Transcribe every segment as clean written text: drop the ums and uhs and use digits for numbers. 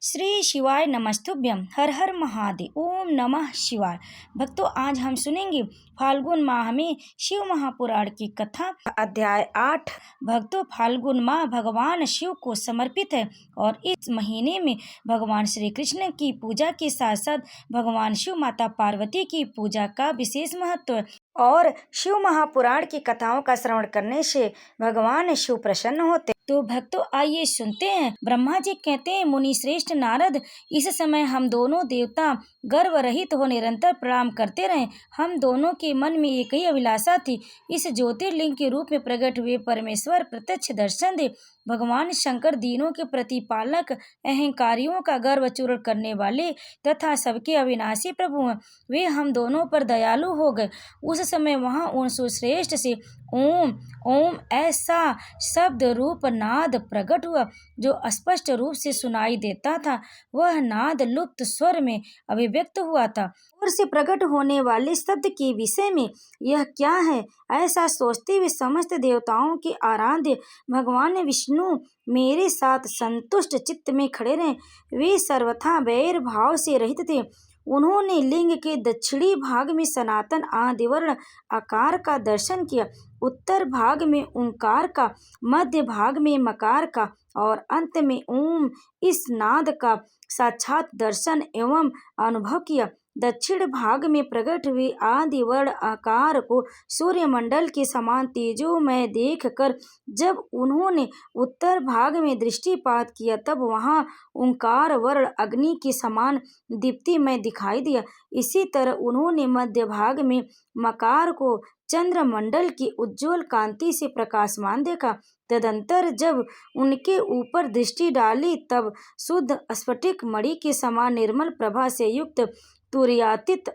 श्री शिवाय नमस्तुभ्यम। हर हर महादेव। ओम नमः शिवाय। भक्तों, आज हम सुनेंगे फाल्गुन माह में शिव महापुराण की कथा। अध्याय 8। भक्तों, फाल्गुन माह भगवान शिव को समर्पित है और इस महीने में भगवान श्री कृष्ण की पूजा के साथ साथ भगवान शिव माता पार्वती की पूजा का विशेष महत्व है। और शिव महापुराण की कथाओं का श्रवण करने से भगवान शिव प्रसन्न होते। तो भक्तों, आइए सुनते हैं। ब्रह्मा जी कहते हैं, मुनि श्रेष्ठ नारद, इस समय हम दोनों देवता गर्व रहित हो निरंतर प्रणाम करते रहे। हम दोनों के मन में एक ही अभिलाषा थी, इस ज्योतिर्लिंग के रूप में प्रकट हुए परमेश्वर प्रत्यक्ष दर्शन दे। भगवान शंकर दीनों के प्रतिपालक, अहंकारियों का गर्व चूर्ण करने वाले तथा सबके अविनाशी प्रभु हैं। वे हम दोनों पर दयालु हो गए। उस समय वहाँ उन सुश्रेष्ठ से ओम ओम ऐसा शब्द रूप नाद प्रकट हुआ जो स्पष्ट रूप से सुनाई देता था। वह नाद लुप्त स्वर में अभिव्यक्त हुआ था। स्वर से प्रकट होने वाले शब्द के विषय में यह क्या है, ऐसा सोचते हुए समस्त देवताओं के आराध्य भगवान विष्णु मेरे साथ संतुष्ट चित्त में खड़े रहे। वे सर्वथा वैर भाव से रहित थे। उन्होंने लिंग के दक्षिणी भाग में सनातन आदिवर्ण आकार का दर्शन किया, उत्तर भाग में ओंकार का, मध्य भाग में मकार का और अंत में ओम इस नाद का साक्षात दर्शन एवं अनुभव किया। दक्षिण भाग में प्रकट हुए आदि वर्ण आकार को सूर्यमंडल के समान तेजोमय देखकर जब उन्होंने उत्तर भाग में दृष्टिपात किया, तब वहाँ ओंकार वर्ण अग्नि के समान दीप्तिमय दिखाई दिया। इसी तरह उन्होंने मध्य भाग में मकार को चंद्रमंडल की उज्ज्वल कांति से प्रकाशमान देखा। तदंतर जब उनके ऊपर दृष्टि डाली, तब शुद्ध स्फटिक मणि के समान निर्मल प्रभा से युक्त तुरायातीत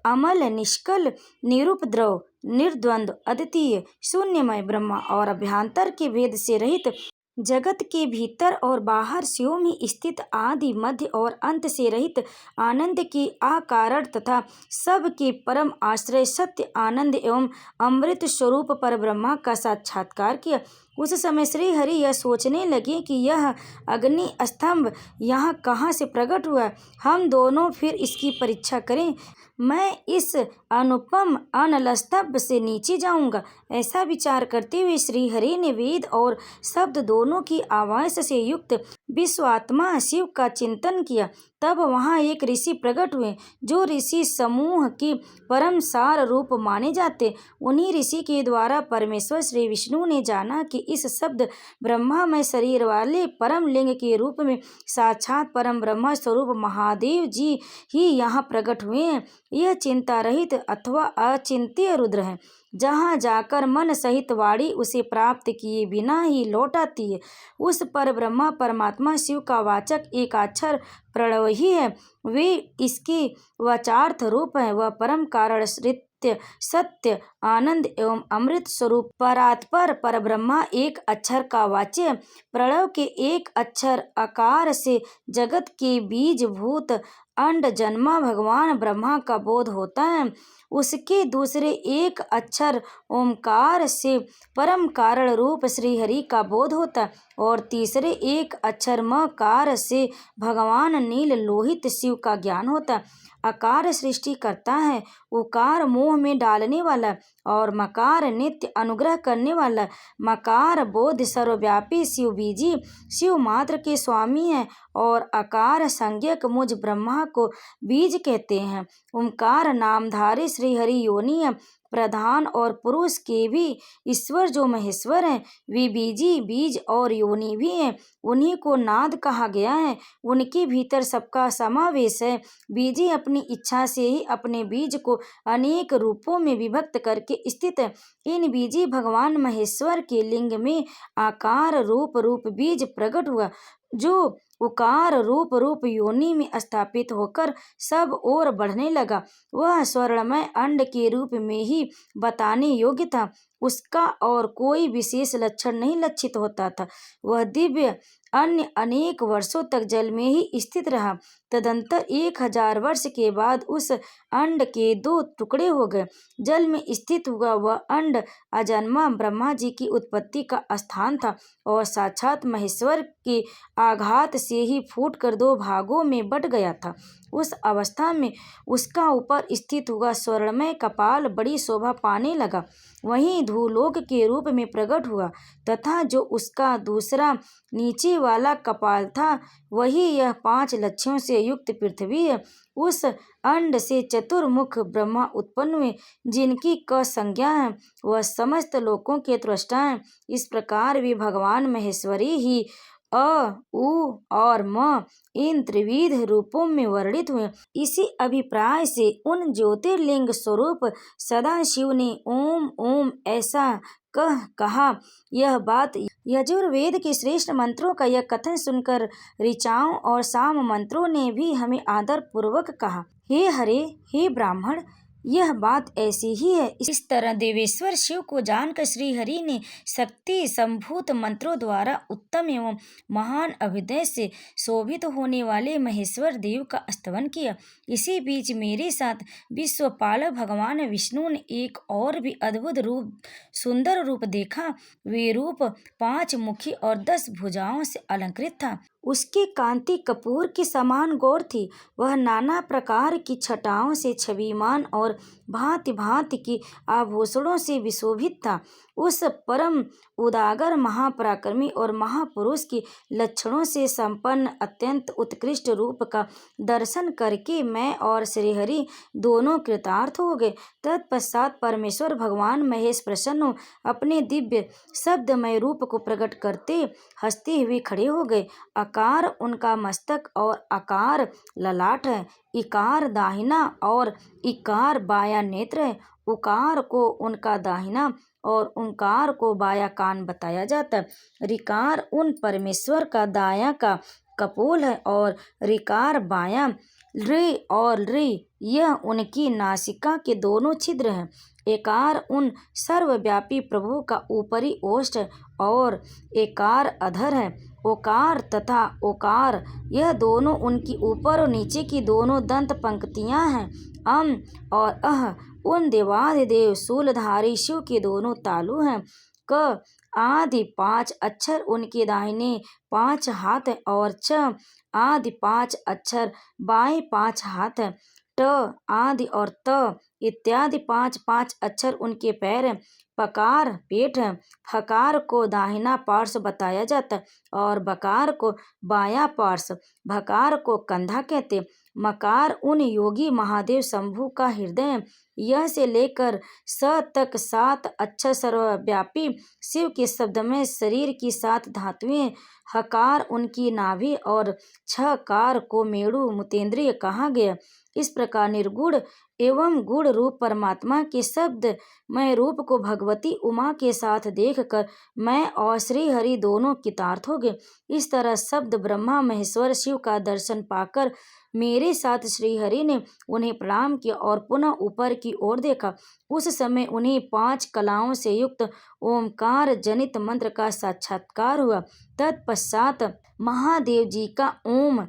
अमल निष्कल निरुपद्रव निर्द्वंद्व अद्वितीय शून्यमय ब्रह्मा और अभ्यंतर के भेद से रहित, जगत के भीतर और बाहर शिव में स्थित, आदि मध्य और अंत से रहित, आनंद के अकारण तथा सब के परम आश्रय सत्य आनंद एवं अमृत स्वरूप पर ब्रह्मा का साक्षात्कार किया। उस समय श्री हरि यह सोचने लगे कि यह अग्नि स्तंभ यहाँ कहाँ से प्रकट हुआ, हम दोनों फिर इसकी परीक्षा करें। मैं इस अनुपम अनल स्तंभ से नीचे जाऊंगा। ऐसा विचार करते हुए श्री हरि ने वेद और शब्द दोनों की आवाज से युक्त विश्वात्मा शिव का चिंतन किया। तब वहाँ एक ऋषि प्रकट हुए, जो ऋषि समूह के परम सार रूप माने जाते। उन्हीं ऋषि के द्वारा परमेश्वर श्री विष्णु ने जाना कि इस शब्द ब्रह्मामय शरीर वाले परम लिंग के रूप में साक्षात परम ब्रह्म स्वरूप महादेव जी ही यहाँ प्रकट हुए हैं। यह चिंता रहित अथवा अचिंत्य रुद्र है। जहाँ जाकर मन सहित वाणी उसे प्राप्त किए बिना ही लौट आती है। उस पर ब्रह्मा परमात्मा शिव का वाचक एकाक्षर प्रणव ही है। वे इसके वाचार्थ रूप है। वह परम कारण सत्य आनंद एवं अमृत स्वरूप परात्पर पर ब्रह्मा एक अक्षर का वाच्य। प्रणव के एक अक्षर आकार से जगत के बीज भूत अंड जन्मा भगवान ब्रह्मा का बोध होता है। उसके दूसरे एक अक्षर ओमकार से परम कारण रूप श्री हरि का बोध होता है और तीसरे एक अक्षर मकार से भगवान नील लोहित शिव का ज्ञान होता है। आकार सृष्टि करता है, उकार मोह में डालने वाला और मकार नित्य अनुग्रह करने वाला। मकार बोध सर्वव्यापी शिव बीजी शिव मात्र के स्वामी है और आकार संज्ञक मुझ ब्रह्मा को बीज कहते हैं। ओंकार नामधारी श्री हरि योनि है। प्रधान और पुरुष के भी ईश्वर जो महेश्वर हैं, वे बीजी बीज और योनि भी हैं। उन्हीं को नाद कहा गया है। उनके भीतर सबका समावेश है। बीजी अपनी इच्छा से ही अपने बीज को अनेक रूपों में विभक्त करके स्थित है। इन बीजी भगवान महेश्वर के लिंग में आकार रूप बीज प्रकट हुआ, जो उकार रूप योनि में स्थापित होकर सब ओर बढ़ने लगा। वह स्वर्णमय अंड के रूप में ही बताने योग्य था। उसका और कोई विशेष लक्षण नहीं लक्षित होता था। वह दिव्य अन्य अनेक वर्षों तक जल में ही स्थित रहा। तदंतर 1000 वर्ष के बाद उस अंड के 2 टुकड़े हो गए। जल में स्थित हुआ वह अंड अजन्मा ब्रह्मा जी की उत्पत्ति का स्थान था और साक्षात महेश्वर के आघात से ही फूटकर 2 भागों में बट गया था। उस अवस्था में उसका ऊपर स्थित हुआ स्वर्णमय कपाल बड़ी शोभा पाने लगा। वहीं धूलोक के रूप में प्रकट हुआ तथा जो उसका दूसरा नीचे वाला कपाल था वही यह 5 लक्षणों से युक्त पृथ्वी है। उस अंड से चतुर्मुख ब्रह्मा उत्पन्न हुए जिनकी क संज्ञा है, वह समस्त लोकों के त्वष्टा हैं। इस प्रकार वे भगवान महेश्वरी ही अ, उ और म इन त्रिविध रूपों में वर्णित हुए। इसी अभिप्राय से उन ज्योतिर्लिंग स्वरूप सदाशिव ने ओम ओम ऐसा कहा। यह बात यजुर्वेद के श्रेष्ठ मंत्रों का यह कथन सुनकर ऋचाओं और साम मंत्रों ने भी हमें आदर पूर्वक कहा, हे हरे, हे ब्राह्मण, यह बात ऐसी ही है। इस तरह देवेश्वर शिव को जानकर श्री हरि ने शक्ति संभूत मंत्रों द्वारा उत्तम एवं महान अभ्युदय से शोभित होने वाले महेश्वर देव का स्तवन किया। इसी बीच मेरे साथ विश्वपालक भगवान विष्णु ने एक और भी अद्भुत रूप, सुंदर रूप देखा। वे रूप 5 मुखी और 10 भुजाओं से अलंकृत था। उसकी कांति कपूर की समान गौर थी। वह नाना प्रकार की छटाओं से छविमान और भांति भांति की आभूषणों से विशोभित था। उस परम उदागर महापराक्रमी और महापुरुष की लक्षणों से संपन्न अत्यंत उत्कृष्ट रूप का दर्शन करके मैं और श्रीहरि दोनों कृतार्थ हो गए। तत्पश्चात परमेश्वर भगवान महेश प्रसन्न हो अपने दिव्य शब्दमय रूप को प्रकट करते हंसते हुए खड़े हो गए। आकार उनका मस्तक और आकार ललाट है। इकार दाहिना और इकार बाया नेत्र है। उकार को उनका दाहिना और ओंकार को बाया कान बताया जाता है। ऋकार उन परमेश्वर का दाया का कपोल है और ऋकार बाया। ऋ और ऋ यह उनकी नासिका के दोनों छिद्र हैं। एकार उन सर्वव्यापी प्रभु का ऊपरी ओष्ठ है और एकार अधर है। ओकार तथा ओकार यह दोनों उनकी ऊपर और नीचे की दोनों दंत पंक्तियां हैं। अम और अह उन देवाधिदेव शूलधारी शिव के दोनों तालु हैं। क आदि 5 अक्षर उनके दाहिने 5 हाथ हैं और च आदि 5 अक्षर बाएं 5 हाथ हैं। ट आदि और त इत्यादि 5 अक्षर उनके पैर हैं। पकार पेट है। हकार को दाहिना पार्श्व बताया जाता है और बकार को बायां पार्श्व। भकार को कंधा कहते। मकार उन योगी महादेव शंभु का हृदय है। यह से लेकर स तक 7 अक्षर सर्वव्यापी शिव के शब्दमय शरीर की 7 धातुएं। हकार उनकी नाभि और छकार को मेरु मुतेंद्रिय कहा गया। इस प्रकार निर्गुण एवं गुण रूप परमात्मा के शब्दमय रूप को भगवती उमा के साथ देखकर मैं और श्री हरि दोनों कृतार्थ हो गए। इस तरह शब्द ब्रह्मा महेश्वर शिव का दर्शन पाकर मेरे साथ श्री हरि ने उन्हें प्रणाम किया और पुनः ऊपर की ओर देखा। उस समय उन्हें 5 कलाओं से युक्त ओमकार जनित मंत्र का साक्षात्कार हुआ। तत्पश्चात महादेव जी का ओम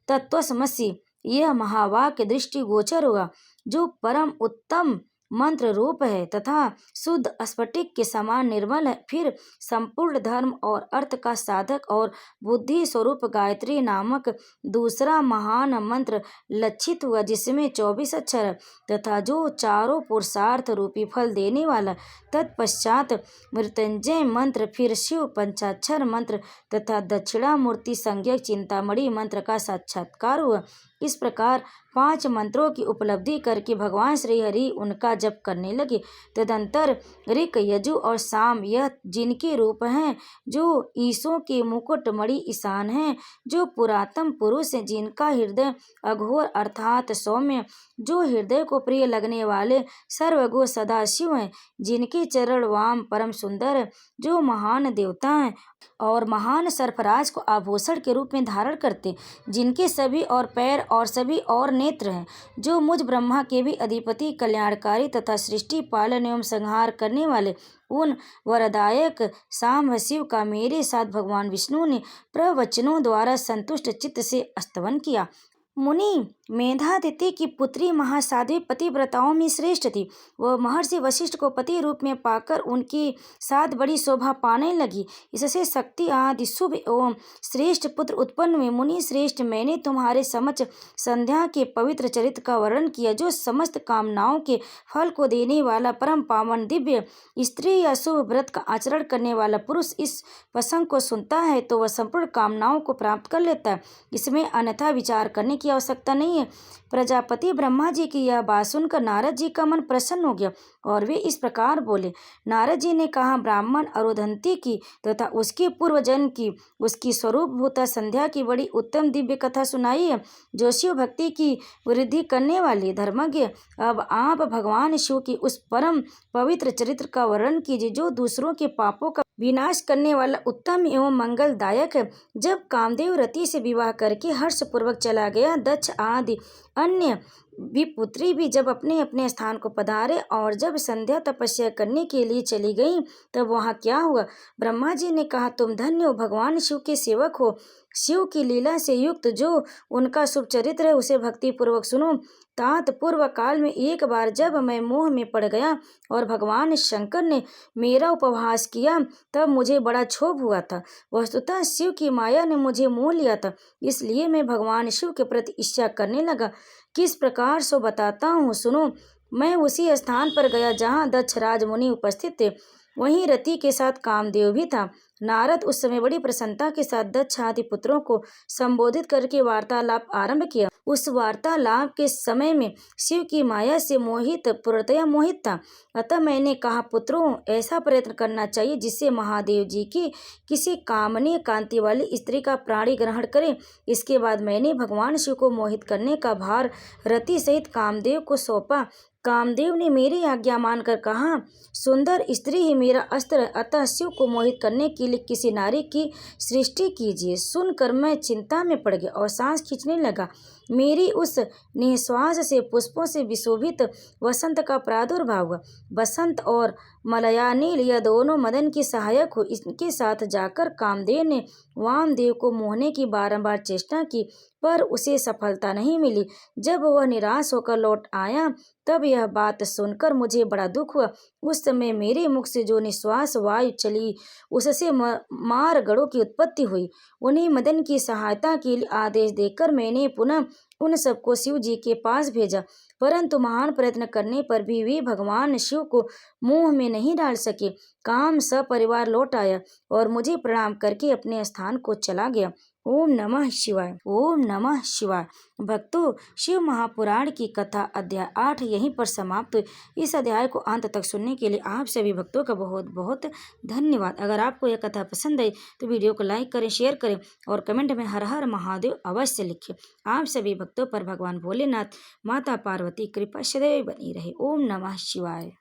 तत्वमसि यह महावाक्य दृष्टि गोचर हुआ, जो परम उत्तम मंत्र रूप है तथा शुद्ध स्फटिक के समान निर्मल है। फिर संपूर्ण धर्म और अर्थ का साधक और बुद्धि स्वरूप गायत्री नामक दूसरा महान मंत्र लक्षित हुआ, जिसमें 24 अक्षर है तथा जो चारों पुरुषार्थ रूपी फल देने वाला। तत्पश्चात मृत्युंजय मंत्र, फिर शिव पंचाक्षर मंत्र तथा दक्षिणामूर्ति संज्ञक चिंतामणि मंत्र का साक्षात्कार हुआ। इस प्रकार 5 मंत्रों की उपलब्धि करके भगवान श्री हरि उनका जप करने लगे। तदंतर ऋक यजु और साम यह जिनके रूप हैं, जो ईशों के मुकुट मणि ईशान हैं, जो पुरातन पुरुष हैं, जिनका हृदय अघोर अर्थात सौम्य, जो हृदय को प्रिय लगने वाले सर्वगो सदाशिव हैं, जिनके चरण वाम परम सुंदर है, जो महान देवता हैं और महान सर्फराज को आभूषण के रूप में धारण करते, जिनके सभी और पैर और सभी और नेत्र हैं, जो मुझ ब्रह्मा के भी अधिपति, कल्याणकारी तथा सृष्टि पालन एवं संहार करने वाले उन वरदायक सांब शिव का मेरे साथ भगवान विष्णु ने प्रवचनों द्वारा संतुष्ट चित्त से स्तवन किया। मुनि मेधातिथि की पुत्री महासाध्वी पतिव्रताओं में श्रेष्ठ थी। वह महर्षि वशिष्ठ को पति रूप में पाकर उनके साथ बड़ी शोभा पाने लगी। इससे शक्ति आदि शुभ एवं श्रेष्ठ पुत्र उत्पन्न हुए। मुनि श्रेष्ठ, मैंने तुम्हारे समक्ष संध्या के पवित्र चरित्र का वर्णन किया, जो समस्त कामनाओं के फल को देने वाला परम पावन दिव्य स्त्री या शुभ व्रत का आचरण करने वाला पुरुष इस प्रसंग को सुनता है तो वह संपूर्ण कामनाओं को प्राप्त कर लेता है। इसमें अन्यथा विचार करने की आवश्यकता नहीं है। प्रजापति ब्रह्मा जी की यह बात सुनकर नारद जी का मन प्रसन्न हो गया और वे इस प्रकार बोले। नारद जी ने कहा, ब्राह्मण अरुंधति की तथा उसके पूर्व जन्म की, उसकी स्वरूप भूता संध्या की बड़ी उत्तम दिव्य कथा सुनाई है, जो शिव भक्ति की वृद्धि करने वाली धर्मज्ञ। अब आप भगवान शिव की उस परम पवित्र चरित्र का वर्णन कीजिए, जो दूसरों के पापों का विनाश करने वाला उत्तम एवं मंगलदायक है। जब कामदेव रति से विवाह करके हर्षपूर्वक चला गया, दक्ष आदि अन्य भी पुत्री भी जब अपने अपने स्थान को पधारे और जब संध्या तपस्या करने के लिए चली गई, तब वहाँ क्या हुआ? ब्रह्मा जी ने कहा, तुम धन्य हो, भगवान शिव के सेवक हो। शिव की लीला से युक्त जो उनका शुभ चरित्र है, उसे भक्ति पूर्वक सुनो। तात पूर्व काल में एक बार जब मैं मोह में पड़ गया और भगवान शंकर ने मेरा उपहास किया, तब मुझे बड़ा क्षोभ हुआ था। वस्तुतः शिव की माया ने मुझे मोह लिया था, इसलिए मैं भगवान शिव के प्रति ईर्ष्या करने लगा। किस प्रकार सो बताता हूँ, सुनो। मैं उसी स्थान पर गया जहाँ दक्ष राज मुनि उपस्थित थे। वहीं रति के साथ कामदेव भी था। नारद उस समय बड़ी प्रसन्नता के साथ दक्ष आदि पुत्रों को संबोधित करके वार्तालाप आरंभ किया। उस वार्तालाप के समय में शिव की माया से पूर्णतया मोहित था। अतः मैंने कहा, पुत्रों, ऐसा प्रयत्न करना चाहिए जिससे महादेव जी की किसी कामनीय कांति वाली स्त्री का प्राणी ग्रहण करे। इसके बाद मैंने भगवान शिव को मोहित करने का भार रति सहित कामदेव को सौंपा। कामदेव ने मेरी आज्ञा मानकर कहा, सुंदर स्त्री ही मेरा अस्त्र है, अतः शिव को मोहित करने के लिए किसी नारी की सृष्टि कीजिए। सुनकर मैं चिंता में पड़ गया और सांस खींचने लगा। मेरी उस निश्वास से पुष्पों से विशोभित वसंत का प्रादुर्भाव हुआ। बसंत और मलयानील यह दोनों मदन की सहायक हो। इनके साथ जाकर कामदेव ने वामदेव को मोहने की बारंबार चेष्टा की, पर उसे सफलता नहीं मिली। जब वह निराश होकर लौट आया, तब यह बात सुनकर मुझे बड़ा दुख हुआ। उस समय मेरे मुख से जो निश्वास वायु चली, उससे मारगढ़ों की उत्पत्ति हुई। उन्हें मदन की सहायता के लिए आदेश देकर मैंने पुनः उन सबको शिव जी के पास भेजा, परंतु महान प्रयत्न करने पर भी वे भगवान शिव को मोह में नहीं डाल सके। काम सपरिवार लौट आया और मुझे प्रणाम करके अपने स्थान को चला गया। ओम नमः शिवाय। ओम नमः शिवाय। भक्तों, शिव महापुराण की कथा अध्याय 8 यहीं पर समाप्त हुई। इस अध्याय को अंत तक सुनने के लिए आप सभी भक्तों का बहुत बहुत धन्यवाद। अगर आपको यह कथा पसंद आई तो वीडियो को लाइक करें, शेयर करें और कमेंट में हर हर महादेव अवश्य लिखें। आप सभी भक्तों पर भगवान भोलेनाथ, माता पार्वती कृपा सदैव बनी रहे। ओम नमः शिवाय।